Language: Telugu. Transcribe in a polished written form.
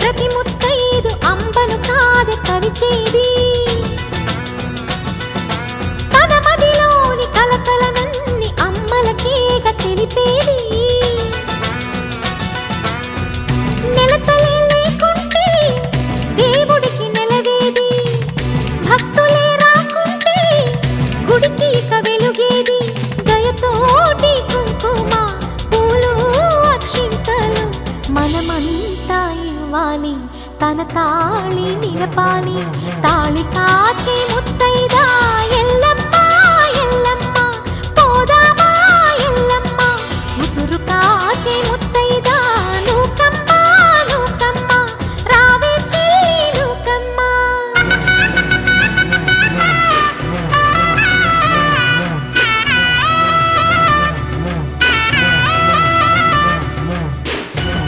ప్రతి ముత్తైదు అంబను కాదే కవిచేది తన మదిలోని కలకలనన్ని అమ్మలకేగ తెలిపేది నెలతలే లేకుంటే దేవుడికి నెలవేది భక్తులే రాకుంటే గుడికి ఇక వెలుగేది దయతోటి కుంకుమ పూలు అక్షింతలు మనమంతా ఇవ్వాలి తన తాళి నిలపాలి తాళి కాచి ముత్తైదా ఎల్లమ్మ ఎల్లమ్మ పోదామా ఎల్లమ్మ ఉసురు కాచి